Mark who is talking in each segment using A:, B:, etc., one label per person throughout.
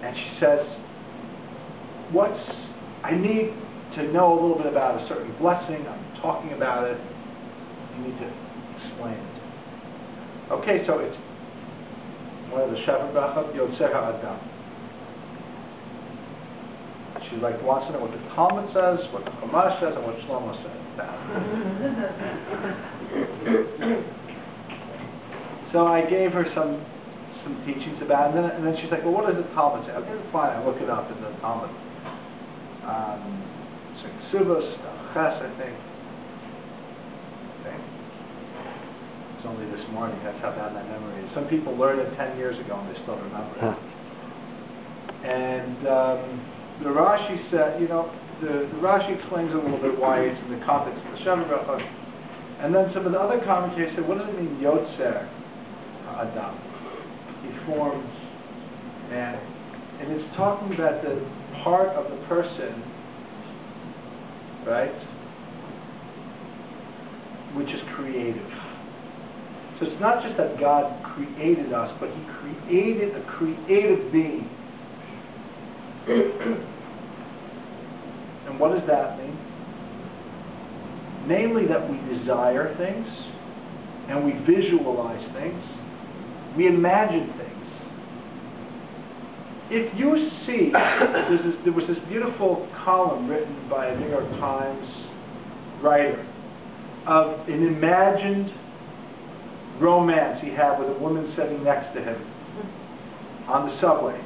A: And she says, I need to know a little bit about a certain blessing. I'm talking about it. You need to explain it. Okay, so it's one of the Shever Bracha, Yotzei Ha'adam. She wants to know what the Talmud says, what the Chumash says, and what Shlomo says. So I gave her some teachings about it, and then she's like, well, what does the Talmud say? Okay, fine, I look it up in the Talmud. Suvos, Ches, I think. It's only this morning, that's how bad my memory is. Some people learned it 10 years ago and they still remember it. And the Rashi said, the Rashi explains a little bit why it's in the context of the Shever Bracha. And then some of the other commentators said, what does it mean, Yotzer Adam? He forms man. And it's talking about the part of the person, right, which is creative. So it's not just that God created us, but He created a creative being. And what does that mean? Namely that we desire things, and we visualize things, we imagine things. If you see, there was this beautiful column written by a New York Times writer of an imagined romance he had with a woman sitting next to him on the subway.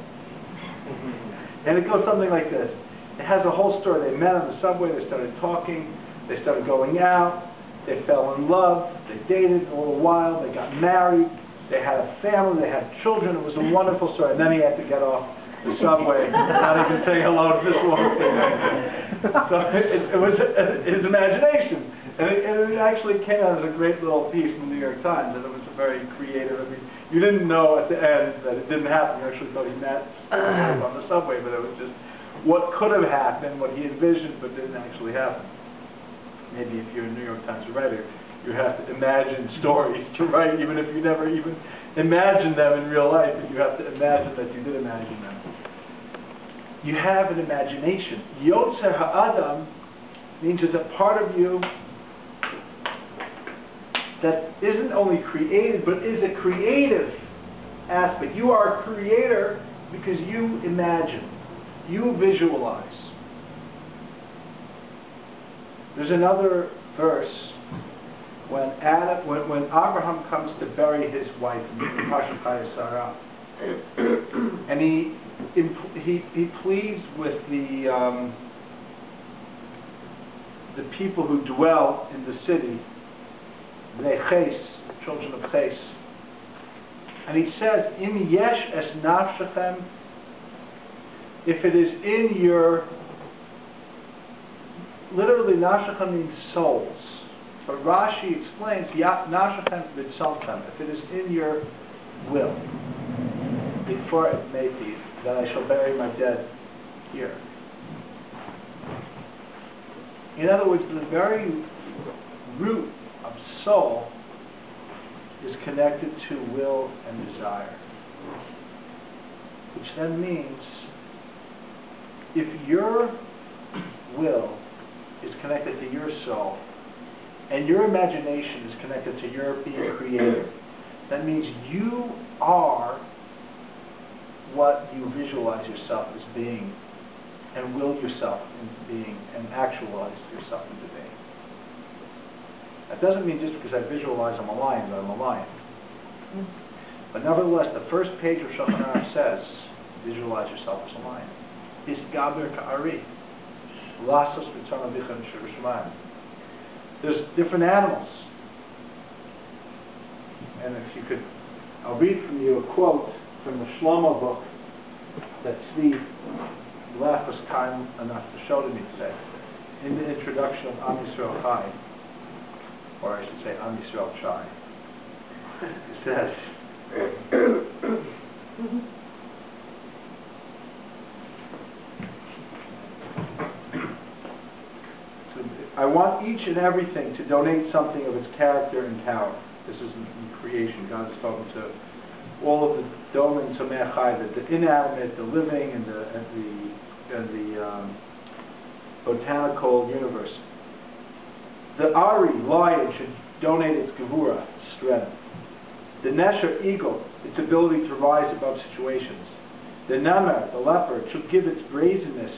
A: And it goes something like this. It has a whole story. They met on the subway, they started talking, they started going out, they fell in love, they dated a little while, they got married, they had a family, they had children. It was a wonderful story. And then he had to get off the subway, not even say hello to this woman. So it was his imagination. And it actually came out as a great little piece in the New York Times, and it was a very creative. I mean, you didn't know at the end that it didn't happen. You actually thought he met on the subway, but it was just what could have happened, what he envisioned, but didn't actually happen. Maybe if you're a New York Times writer, you have to imagine stories to write, even if you never even imagined them in real life, but you have to imagine that you did imagine them. You have an imagination. Yotzer Ha'adam means there's a part of you that isn't only created, but is a creative aspect. You are a creator because you imagine, you visualize. There's another verse when Abraham comes to bury his wife, Sarah, and he pleads with the people who dwell in the city, Bnei Ches, children of Ches. And he says, "Im yesh es nafshechem," if it is in your, literally nafshechem means souls. But Rashi explains, nafshechem v'tzalchem, if it is in your will, before it may be, that I shall bury my dead here. In other words, the very root of soul is connected to will and desire. Which then means, if your will is connected to your soul, and your imagination is connected to your being creative, that means you are what you visualize yourself as being, and will yourself into being, and actualize yourself into being. That doesn't mean just because I visualize I'm a lion, that I'm a lion. But nevertheless, the first page of Shulchan Aruch says, visualize yourself as a lion. Isgaber ka'ari. Lasos b'tzon avicha m'shir. There's different animals. And if you could, I'll read from you a quote from the Shlomo book that Steve Leff was kind enough to show to me today. In the introduction of Am Yisrael Chai, or I should say Am Yisrael Chai, it says, I want each and everything to donate something of its character and power. This is in creation. God has spoken to all of the Domin Tzomech Chai, the inanimate, the living, and the botanical universe. The Ari, lion, should donate its Gevura, strength. The Nesher, eagle, its ability to rise above situations. The Namer, the leopard, should give its brazenness,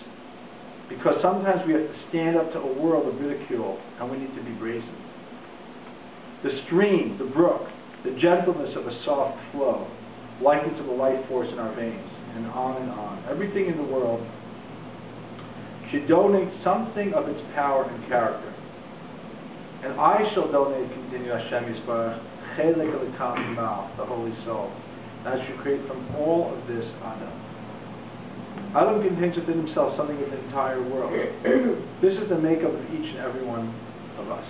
A: because sometimes we have to stand up to a world of ridicule, and we need to be brazen. The stream, the brook, the gentleness of a soft flow, likened to the life force in our veins, and on and on. Everything in the world should donate something of its power and character. And I shall donate, continue Hashem Yisbarach, Chelek Elikam Ma'al, the Holy Soul. And I should create from all of this Adam. Adam contains within himself something of the entire world. This is the makeup of each and every one of us.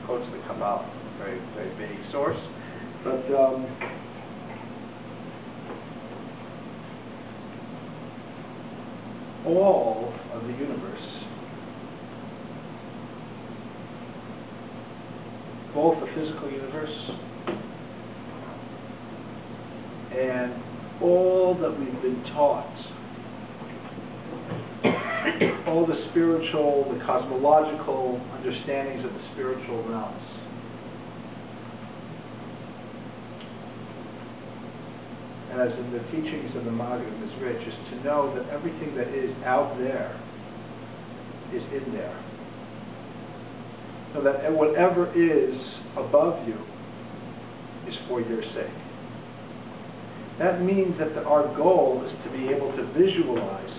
A: Quotes the Kabbalah, very, very vague source. But all of the universe, both the physical universe and all that we've been taught, all the spiritual, the cosmological understandings of the spiritual realms, and as in the teachings of the Maggid of Mizrich, is to know that everything that is out there is in there. So that whatever is above you is for your sake. That means that our goal is to be able to visualize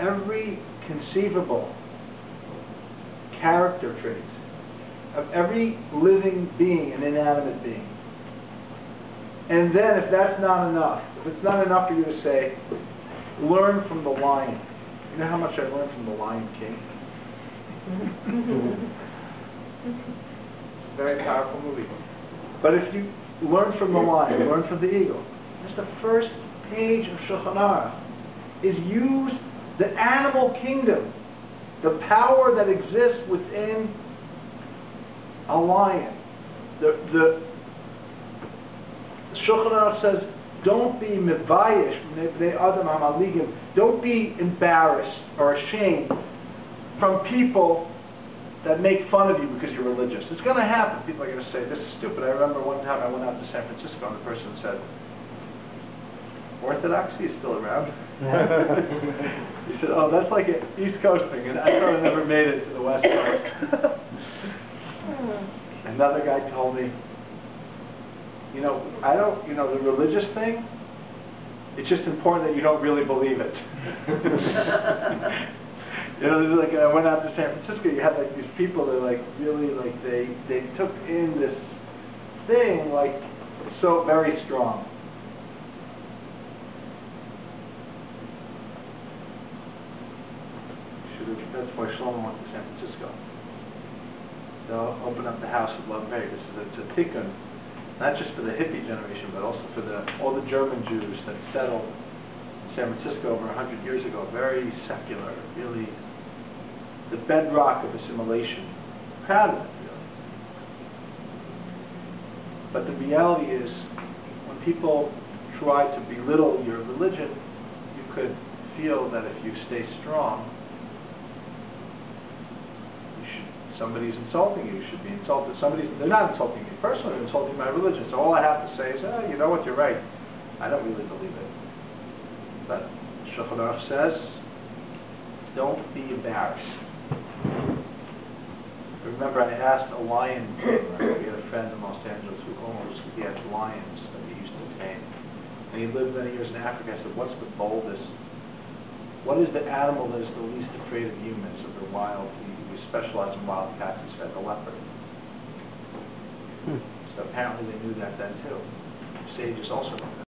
A: every conceivable character trait of every living being, an inanimate being. And then, if that's not enough, if it's not enough for you to say, learn from the lion. You know how much I learned from the Lion King? It's a very powerful movie. But if you learn from the lion, learn from the eagle, just the first page of Shulchan Aruch is use the animal kingdom, the power that exists within a lion. The Shulchan Aruch says, don't be mevayish, don't be embarrassed or ashamed from people that make fun of you because you're religious. It's going to happen. People are going to say, this is stupid. I remember one time I went out to San Francisco and the person said, Orthodoxy is still around. He said, oh, that's like an East Coast thing, and I thought I never made it to the West Coast. Another guy told me, the religious thing, it's just important that you don't really believe it. Like I went out to San Francisco, you had like these people that like really like they took in this thing like so very strong. That's why Shlomo went to San Francisco. They'll open up the house of love and hate. It's a tikkun, not just for the hippie generation, but also for all the German Jews that settled in San Francisco over 100 years ago. Very secular, really the bedrock of assimilation. Proud of it, really. But the reality is, when people try to belittle your religion, you could feel that if you stay strong, somebody's insulting you, you should be insulted. They're not insulting me personally, they're insulting my religion. So all I have to say is, you know what, you're right. I don't really believe it. But Shulchan Aruch says, don't be embarrassed. I remember I asked a lion tamer. We had a friend in Los Angeles he had lions that he used to tame. And he lived many years in Africa. I said, what's the boldest? What is the animal that is the least afraid of humans, of the wild? We specialize in wild cats. He said the leopard. So apparently they knew that then too. Sages also knew that.